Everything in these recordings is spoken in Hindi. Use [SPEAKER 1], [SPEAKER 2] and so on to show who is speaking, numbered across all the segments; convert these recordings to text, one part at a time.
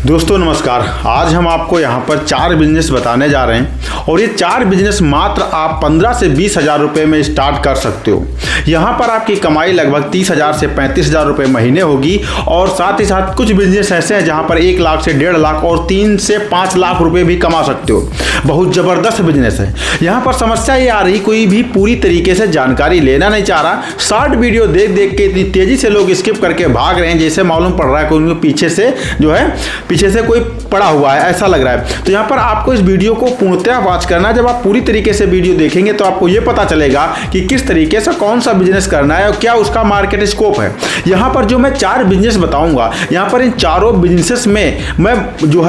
[SPEAKER 1] दोस्तों नमस्कार। आज हम आपको यहाँ पर 4 बिजनेस बताने जा रहे हैं और ये 4 बिजनेस मात्र आप 15 से 20 हज़ार रुपये में स्टार्ट कर सकते हो। यहाँ पर आपकी कमाई लगभग 30 हज़ार से 35 हज़ार रुपये महीने होगी और साथ ही साथ कुछ बिजनेस ऐसे हैं जहाँ पर 1 लाख से 1.5 लाख और 3 से 5 लाख रुपये भी कमा सकते हो। बहुत ज़बरदस्त बिजनेस है। यहाँ पर समस्या ये आ रही, कोई भी पूरी तरीके से जानकारी लेना नहीं चाह रहा। शॉर्ट वीडियो देख देख के इतनी तेज़ी से लोग स्किप करके भाग रहे हैं, जैसे मालूम पड़ रहा है कि उनको पीछे से कोई पड़ा हुआ है, ऐसा लग रहा है। तो यहाँ पर आपको इस वीडियो को पूर्णतः वॉच करना है। जब आप पूरी तरीके से वीडियो देखेंगे तो आपको ये पता चलेगा कि किस तरीके से कौन सा बिजनेस करना है और क्या उसका मार्केट स्कोप है। यहाँ पर जो मैं 4 बिजनेस बताऊंगा, यहाँ पर इन चारों बिजनेसेस में मैं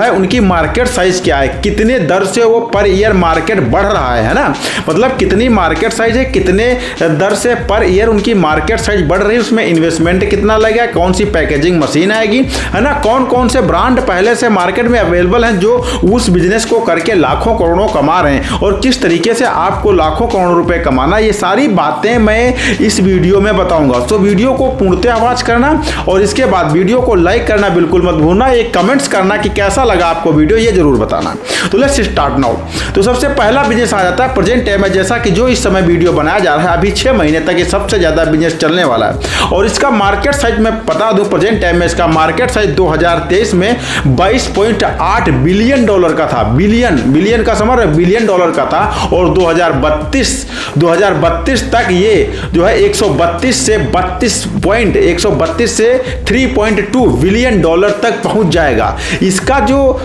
[SPEAKER 1] उनकी मार्केट साइज क्या है, कितने दर से वो पर ईयर मार्केट बढ़ रहा है ना, मतलब कितनी मार्केट साइज है, कितने दर से पर ईयर उनकी मार्केट साइज बढ़ रही है, उसमें इन्वेस्टमेंट कितना लगेगा, कौन सी पैकेजिंग मशीन आएगी, है ना, कौन कौन से ब्रांड पहले से मार्केट में अवेलेबल हैं जो उस बिजनेस को करके लाखों करोड़ों कमा रहे हैं और किस तरीके से आपको लाखों करोड़ों रुपए कमाना, ये सारी बातें मैं इस वीडियो में बताऊंगा। तो वीडियो को पूर्णतः वॉच करना और इसके बाद वीडियो को लाइक करना बिल्कुल मत भूलना। एक कमेंट्स करना कि कैसा लगा आपको वीडियो, ये जरूर बताना। तो लेट्स स्टार्ट नाउ। तो सबसे पहला बिजनेस आ जाता है प्रेजेंट टाइम में, जैसा कि जो इस समय वीडियो बनाया जा रहा है, अभी 6 महीने तक ये सबसे ज्यादा बिजनेस चलने वाला है और इसका मार्केट साइज मैं बता दूं, प्रेजेंट टाइम में इसका मार्केट साइज 2023 में 22.8 बिलियन डॉलर का था। बिलियन का समझ रहे, बिलियन डॉलर का था और 2032 तक ये 132 से 3.2 बिलियन डॉलर तक पहुंच जाएगा। इसका जो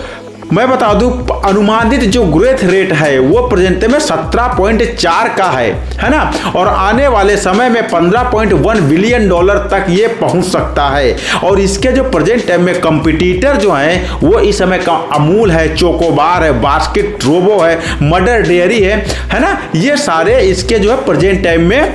[SPEAKER 1] मैं बता दूं अनुमानित जो ग्रोथ रेट है वो प्रेजेंट में 17.4 का है ना, और आने वाले समय में 15.1 बिलियन डॉलर तक ये पहुंच सकता है। और इसके जो प्रेजेंट टाइम में कंपटीटर जो हैं वो इस समय का अमूल है, चोकोबार है, बास्केट रोबो है, मदर डेयरी है ना, ये सारे इसके जो है प्रेजेंट टाइम में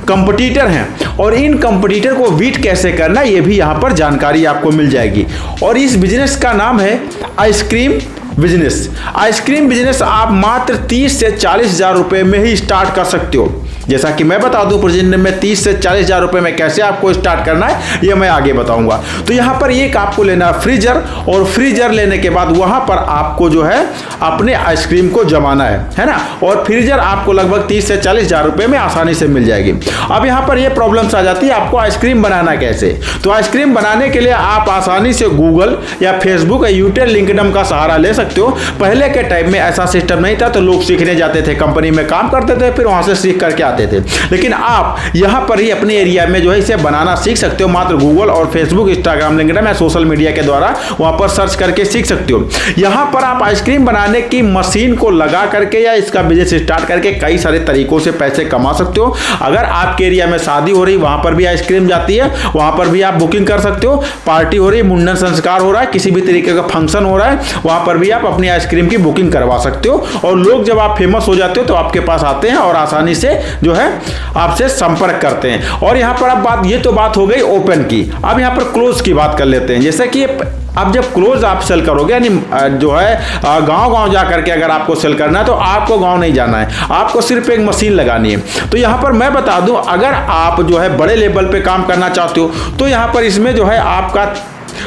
[SPEAKER 1] कंपटीटर हैं और इन कंपटीटर को बीट कैसे करना ये भी यहाँ पर जानकारी आपको मिल जाएगी। और इस बिजनेस का नाम है आइसक्रीम बिजनेस। आइसक्रीम बिजनेस आप मात्र 30 से 40 हज़ार रुपये में ही स्टार्ट कर सकते हो। जैसा कि मैं बता दूं प्रेजेंट में 30 से 40 हज़ार रुपये में कैसे आपको स्टार्ट करना है ये मैं आगे बताऊंगा। तो यहाँ पर एक आपको लेना है फ्रीजर और फ्रीजर लेने के बाद वहाँ पर आपको जो है अपने आइसक्रीम को जमाना है ना, और फ्रीजर आपको लगभग 30 से 40 हज़ार रुपये में आसानी से मिल जाएगी। अब यहाँ पर ये प्रॉब्लम्स आ जाती है, आपको आइसक्रीम बनाना कैसे। तो आइसक्रीम बनाने के लिए आप आसानी से गूगल या फेसबुक या यूट्यूब लिंक्डइन का सहारा ले सकते हो। पहले के टाइम में ऐसा सिस्टम नहीं था, तो लोग सीखने जाते थे, कंपनी में काम करते थे, फिर वहाँ से सीख करके थे। लेकिन आप यहां पर ही अपने एरिया में जो है इसे बनाना सीख सकते हो। मात्र गूगल और फेसबुक, इंस्टाग्राम, लिंक्डइन या सोशल मीडिया के द्वारा वहां पर सर्च करके सीख सकते हो। यहां पर आप आइसक्रीम बनाने की मशीन को लगा करके या इसका बिजनेस स्टार्ट करके कई सारे तरीकों से पैसे कमा सकते हो। अगर आपके एरिया में शादी हो रही, वहां पर भी आइसक्रीम जाती है, वहां पर भी आप बुकिंग कर सकते हो। पार्टी हो रही, मुंडन संस्कार हो रहा है, किसी भी तरीके का फंक्शन हो रहा है, वहां पर भी आप अपनी आइसक्रीम की बुकिंग करवा सकते हो। और लोग जब आप फेमस हो जाते हो तो आपके पास आते हैं और आसानी से जो है आपसे संपर्क करते हैं। और यहां पर अब ये तो बात हो गई ओपन की। अब यहां पर क्लोज की बात कर लेते हैं। जैसे कि अब जब क्लोज आप सेल करोगे, यानी जो है गांव जा करके अगर आपको सेल करना है तो आपको गांव नहीं जाना है, आपको सिर्फ एक मशीन लगानी है। तो यहां पर मैं बता दूं, अगर आप जो है बड़े लेवल पे काम करना चाहते हो तो यहां पर इसमें जो है आपका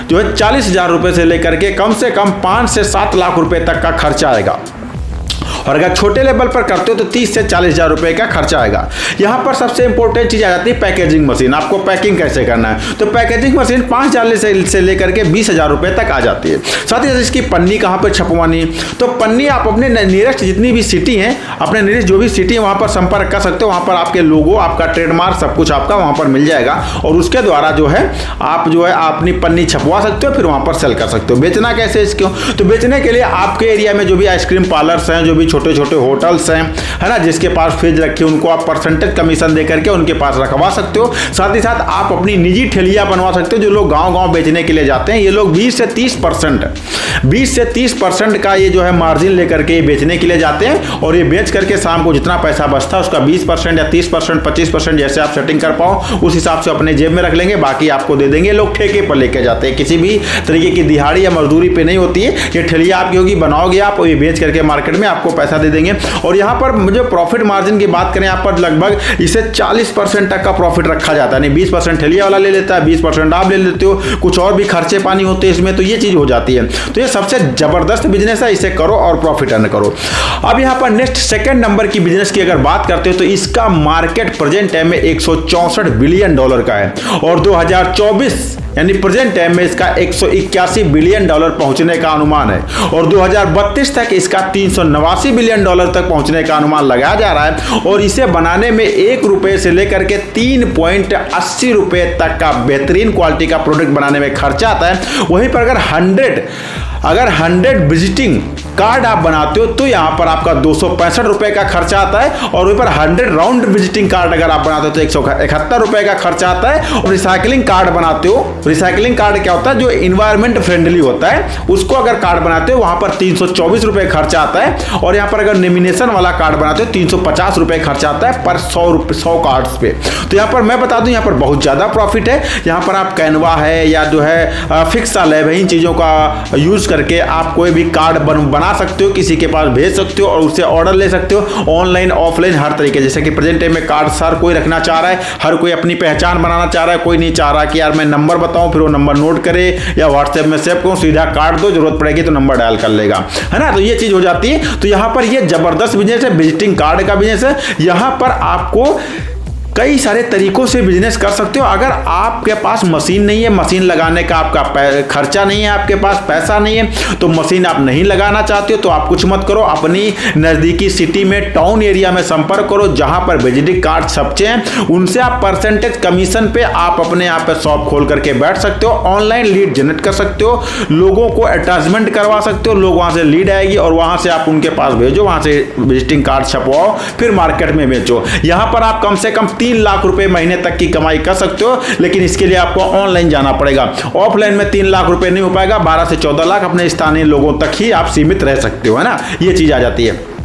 [SPEAKER 1] जो है 40 हज़ार रुपये से लेकर के कम से कम 5 से 7 लाख रुपए तक का खर्चा आएगा। और अगर छोटे लेवल पर करते हो तो 30 से 40 हज़ार रुपये का खर्चा आएगा। यहाँ पर सबसे इंपॉर्टेंट चीज़ आ जाती है पैकेजिंग मशीन। आपको पैकिंग कैसे करना है, तो पैकेजिंग मशीन 5,000 से लेकर के 20,000 रुपये तक आ जाती है। साथ ही साथ इसकी पन्नी कहाँ पर छपवानी है, तो पन्नी आप अपने नियरेस्ट जितनी भी सिटी हैं, अपने नियरेस्ट जो भी सिटी है वहाँ पर संपर्क कर सकते हो। वहाँ पर आपके लोगो, आपका ट्रेडमार्क, सब कुछ आपका वहाँ पर मिल जाएगा और उसके द्वारा जो है आप अपनी पन्नी छपवा सकते हो, फिर वहाँ पर सेल कर सकते हो। बेचना कैसे इसको, तो बेचने के लिए आपके एरिया में जो भी आइसक्रीम पार्लर्स हैं, जो भी छोटे छोटे होटल्स हैं, है ना, जिसके पास फ्रिज रखी है, उनको आप परसेंटेज कमीशन दे करके उनके पास रखवा सकते हो। साथ ही साथ आप अपनी निजी ठेलियां बनवा सकते हो। जो लोग गांव बेचने के लिए जाते हैं, ये लोग 20 से 30% का ये जो है मार्जिन लेकर के बेचने के लिए जाते हैं और ये बेच करके शाम को जितना पैसा बचता है उसका 20% या 30%, 25% जैसे आप सेटिंग कर पाओ उस हिसाब से अपने जेब में रख लेंगे, बाकी आपको दे देंगे। लोग ठेके पर लेके जाते हैं, किसी भी तरीके की दिहाड़ी या मजदूरी पे नहीं होती है। ये ठेलिया आपकी होगी, बनाओगे आप और ये बेच करके मार्केट में आपको पैसा पैसा दे देंगे। और यहाँ पर जो प्रॉफिट मार्जिन की बात करें, यहाँ पर लगभग इसे 40% तक का प्रॉफिट रखा जाता है। नहीं 20% ठेलिया वाला ले लेता है, 20% आप ले लेते हो, कुछ और भी खर्चे पानी होते हैं इसमें, तो ये चीज हो जाती है। तो ये सबसे जबरदस्त बिजनेस है, इसे करो और प्रॉफिट अर्न करो। अब यहाँ पर नेक्स्ट सेकंड नंबर की बिजनेस की अगर बात करते हो तो इसका मार्केट प्रेजेंट टाइम में $164 बिलियन का है और 2024 यानी प्रेजेंट टाइम में इसका $181 बिलियन पहुंचने का अनुमान है और 2032 तक इसका $389 बिलियन तक पहुंचने का अनुमान लगाया जा रहा है। और इसे बनाने में ₹1 से लेकर के ₹3.80 तक का बेहतरीन क्वालिटी का प्रोडक्ट बनाने में खर्चा आता है। वहीं पर अगर 100 विजिटिंग कार्ड आप बनाते हो तो यहां पर आपका ₹265 का खर्चा आता है और वहीं पर 100 राउंड विजिटिंग कार्ड अगर आप बनाते हो तो ₹171 का खर्चा आता है। और रिसाइकलिंग कार्ड बनाते हो, रिसाइकलिंग कार्ड क्या होता है, जो इन्वायरमेंट फ्रेंडली होता है, उसको अगर कार्ड बनाते हो वहां पर ₹324 खर्चा आता है। और यहां पर अगर नॉमिनेशन वाला कार्ड बनाते हो ₹350 खर्चा आता है पर 100 कार्ड्स पे। तो यहां पर मैं बता दूं, यहां पर बहुत ज्यादा प्रॉफिट है। यहां पर आप कैनवा है या जो है फिक्सा लैब है, इन चीजों का यूज करके आप कोई भी कार्ड बना सकते हो, किसी के पास भेज सकते हो और उससे ऑर्डर ले सकते हो, ऑनलाइन ऑफलाइन हर तरीके। जैसे कि प्रेजेंट टाइम में कार्ड हर कोई रखना चाह रहा है, हर कोई अपनी पहचान बनाना चाह रहा है, कोई नहीं चाह रहा कि यार मैं नंबर बताऊं फिर वो नंबर नोट करे या व्हाट्सएप में सेव करूं, सीधा कार्ड दो, जरूरत पड़ेगी तो नंबर डायल कर लेगा, है ना। तो ये चीज हो जाती है। तो यहां पर ये जबरदस्त बिजनेस है, विजिटिंग कार्ड का बिजनेस है। यहां पर आपको कई सारे तरीकों से बिजनेस कर सकते हो। अगर आपके पास मशीन नहीं है, मशीन लगाने का आपका खर्चा नहीं है, आपके पास पैसा नहीं है, तो मशीन आप नहीं लगाना चाहते हो तो आप कुछ मत करो, अपनी नज़दीकी सिटी में टाउन एरिया में संपर्क करो जहां पर विजिटिंग कार्ड छपचे हैं, उनसे आप परसेंटेज कमीशन पे आप अपने यहाँ पे शॉप खोल करके बैठ सकते हो, ऑनलाइन लीड जनरेट कर सकते हो, लोगों को अटैचमेंट करवा सकते हो, लोग वहां से लीड आएगी और वहां से आप उनके पास भेजो, वहां से विजिटिंग कार्ड छपवाओ, फिर मार्केट में बेचो। यहां पर आप कम से कम 3 लाख रुपए महीने तक की कमाई कर सकते हो, लेकिन इसके लिए आपको ऑनलाइन जाना पड़ेगा। ऑफलाइन में 3 लाख रुपए नहीं हो पाएगा, 12 से 14 लाख अपने स्थानीय लोगों तक ही आप सीमित रह सकते हो, है ना। ये चीज आ जाती है।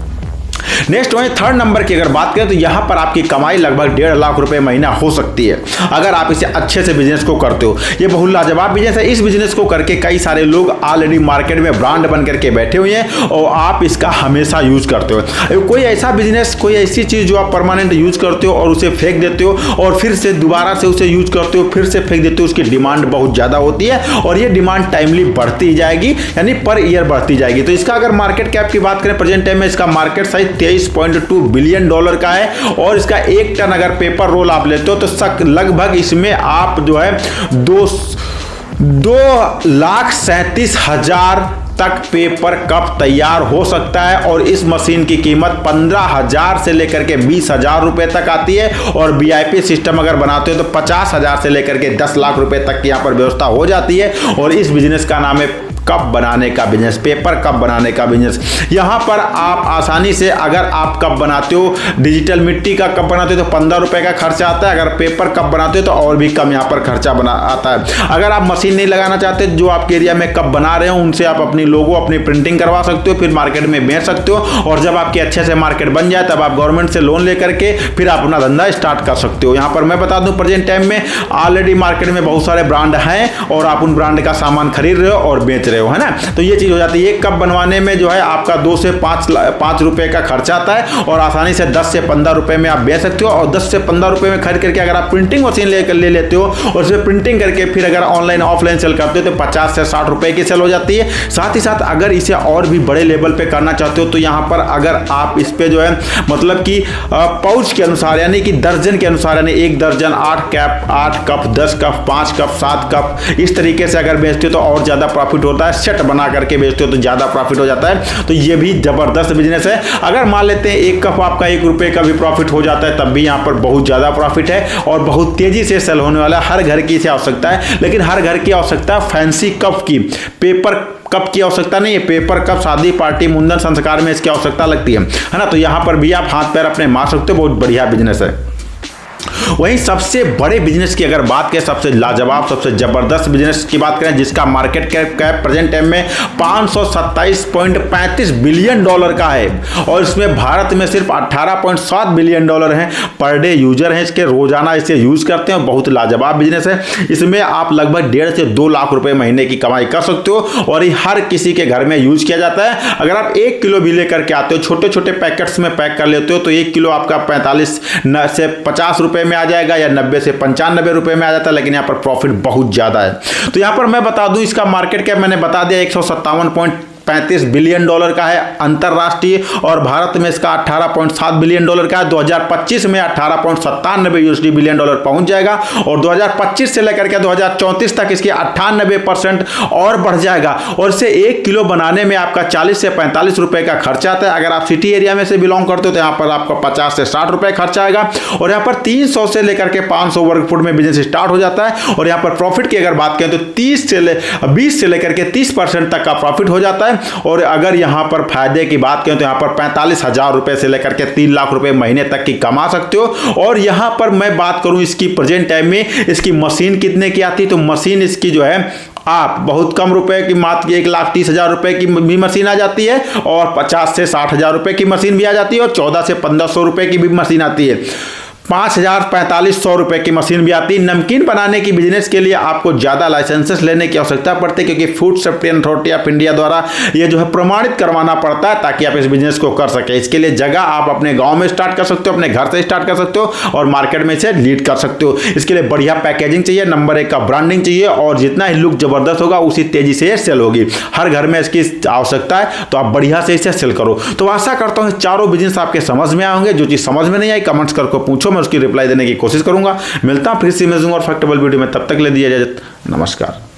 [SPEAKER 1] नेक्स्ट वहीं थर्ड नंबर की अगर बात करें तो यहां पर आपकी कमाई लगभग 1.5 लाख रुपए महीना हो सकती है अगर आप इसे अच्छे से बिजनेस को करते हो। ये बहुत लाजवाब बिजनेस है। इस बिजनेस को करके कई सारे लोग ऑलरेडी मार्केट में ब्रांड बन करके बैठे हुए हैं और आप इसका हमेशा यूज करते हो। कोई ऐसा बिजनेस, कोई ऐसी चीज जो आप परमानेंट यूज करते हो और उसे फेंक देते हो और फिर से दोबारा से उसे यूज करते हो, फिर से फेंक देते हो, उसकी डिमांड बहुत ज्यादा होती है और ये डिमांड टाइमली बढ़ती ही जाएगी, यानी पर ईयर बढ़ती जाएगी। तो इसका अगर मार्केट कैप की बात करें, प्रेजेंट टाइम में इसका मार्केट साइज $23.2 बिलियन का है और इसका 1 टन अगर पेपर रोल आप लेते हो तो लगभग इसमें आप जो है 2,37,000 तक पेपर कप तैयार हो सकता है। और इस मशीन की कीमत 15,000 से लेकर के 20,000 रुपए तक आती है और वीआईपी सिस्टम अगर बनाते हो तो 50,000 से लेकर के 10 लाख रुपए तक की यहां पर व्यवस्था हो जाती है। और इस बिजनेस का नाम है कप बनाने का बिजनेस, पेपर कप बनाने का बिजनेस। यहां पर आप आसानी से, अगर आप कप बनाते हो, डिजिटल मिट्टी का कप बनाते हो तो ₹15 का खर्चा आता है, अगर पेपर कप बनाते हो तो और भी कम यहां पर खर्चा आता है। अगर आप मशीन नहीं लगाना चाहते, जो आपके एरिया में कप बना रहे हो उनसे आप अपनी लोगो, अपनी प्रिंटिंग करवा सकते हो, फिर मार्केट में बेच सकते हो और जब आपकी अच्छे से मार्केट बन जाए तब आप गवर्नमेंट से लोन लेकर के फिर आप अपना धंधा स्टार्ट कर सकते हो। यहां पर मैं बता दूं, प्रेजेंट टाइम में ऑलरेडी मार्केट में बहुत सारे ब्रांड हैं और आप उन ब्रांड का सामान खरीद रहे हो और बेच रहे हो, है ना। तो ये चीज हो जाती है। एक कप बनवाने में जो है आपका 2 से 5 रुपए का खर्चा आता है और आसानी से 10 से 15 रुपए में आप बेच सकते हो। और 10 से 15 रुपए में खरीद करके अगर आप प्रिंटिंग मशीन ले लेते हो और उसमें प्रिंटिंग करके फिर अगर ऑनलाइन ऑफलाइन सेल करते हो तो 50 से 60 रुपए की सेल हो जाती है। साथ ही साथ अगर इसे और भी बड़े लेवल पे करना चाहते हो तो यहाँ पर अगर आप इस पे जो है मतलब कि पाउच के अनुसार, यानी कि दर्जन के अनुसार, यानी 1 दर्जन 8 कप 10 कप 5 कप 7 कप इस तरीके से अगर बेचते हो तो और ज्यादा प्रॉफिट होता है। सेट बना करके बेचते हो तो ज्यादा प्रॉफिट हो जाता है। तो ये भी जबरदस्त बिजनेस है। अगर मान लेते हैं 1 कप आपका ₹1 का भी प्रॉफिट हो जाता है तब भी यहाँ पर बहुत ज्यादा प्रॉफिट है और बहुत तेजी से सेल होने वाला है। हर घर की इसे आवश्यकता है, लेकिन हर घर की आवश्यकता है फैंसी कप की, पेपर कप की आवश्यकता नहीं है। पेपर कप शादी पार्टी मुंडन संस्कार में इसकी आवश्यकता लगती है ना। तो यहाँ पर भी आप हाथ पैर अपने मार सकते हो। बहुत बढ़िया बिजनेस है। वहीं सबसे बड़े बिजनेस की अगर बात करें, सबसे लाजवाब, सबसे जबरदस्त बिजनेस की बात करें जिसका मार्केट कैप प्रेजेंट टाइम में 527.35 बिलियन डॉलर का है और इसमें भारत में सिर्फ 18.7 बिलियन डॉलर हैं। पर डे यूजर हैं इसके, रोजाना इसे यूज करते हैं। बहुत लाजवाब बिजनेस है। इसमें आप लगभग 1.5 से 2 लाख रुपए महीने की कमाई कर सकते हो और ये हर किसी के घर में यूज किया जाता है। अगर आप 1 किलो भी लेकर के आते हो, छोटे छोटे पैकेट्स में पैक कर लेते हो, तो 1 किलो आपका 45 से 50 रुपए में आ जाएगा या 90 से 95 रुपए में आ जाता है। लेकिन यहाँ पर प्रॉफिट बहुत ज्यादा है। तो यहाँ पर मैं बता दूं, इसका मार्केट कैप मैंने बता दिया 157.35 बिलियन डॉलर का है अंतरराष्ट्रीय, और भारत में इसका 18.7 बिलियन डॉलर का है। 2025 में 18.97 यूएसडी बिलियन डॉलर पहुंच जाएगा और 2025 से लेकर के 2034 तक इसकी 98% और बढ़ जाएगा। और इसे 1 किलो बनाने में आपका 40 से 45 रुपए का खर्चा आता है। अगर आप सिटी एरिया में से बिलोंग करते हो तो यहाँ पर आपका 50 से 60 रुपए खर्चा आएगा और यहाँ पर 300 से लेकर के 500 वर्ग फुट में बिजनेस स्टार्ट हो जाता है। और यहाँ पर प्रॉफिट की अगर बात करें तो 20 से लेकर के 30% तक का प्रॉफिट हो जाता है। और अगर यहां पर फायदे की बात करें तो यहां पर 45,000 रुपए से लेकर के 3 लाख रुपए महीने तक की कमा सकते हो। और यहां पर मैं बात करूं इसकी प्रेजेंट टाइम में इसकी मशीन कितने की आती है, तो मशीन इसकी जो है आप बहुत कम रुपए की, मात्र 1,30,000 रुपए की भी मशीन आ जाती है और 50 से 60,000 रुपए की मशीन भी आ जाती है और 14 से 1500 रुपए की भी मशीन आती है। 5,000-4500 रुपए की मशीन भी आती है। नमकीन बनाने की बिजनेस के लिए आपको ज़्यादा लाइसेंसेस लेने की आवश्यकता पड़ती है क्योंकि food safety authority of India द्वारा ये जो है प्रमाणित करवाना पड़ता है ताकि आप इस बिजनेस को कर सके। इसके लिए जगह आप अपने गांव में स्टार्ट कर सकते हो, अपने घर से स्टार्ट कर सकते हो और मार्केट में इसे लीड कर सकते हो। इसके लिए बढ़िया पैकेजिंग चाहिए, नंबर 1 का ब्रांडिंग चाहिए और जितना ही लुक जबरदस्त होगा उसी तेजी से सेल होगी। हर घर में इसकी आवश्यकता है तो आप बढ़िया से इसे सेल करो। तो आशा करता हूँ चारों बिजनेस आपके समझ में आए होंगे। जो चीज़ समझ में नहीं आई कमेंट्स करके पूछो, मैं उसकी रिप्लाई देने की कोशिश करूंगा। मिलता हूं फिर से इमेजिंग और फैक्टेबल वीडियो में, तब तक ले दिया इजाजत। नमस्कार।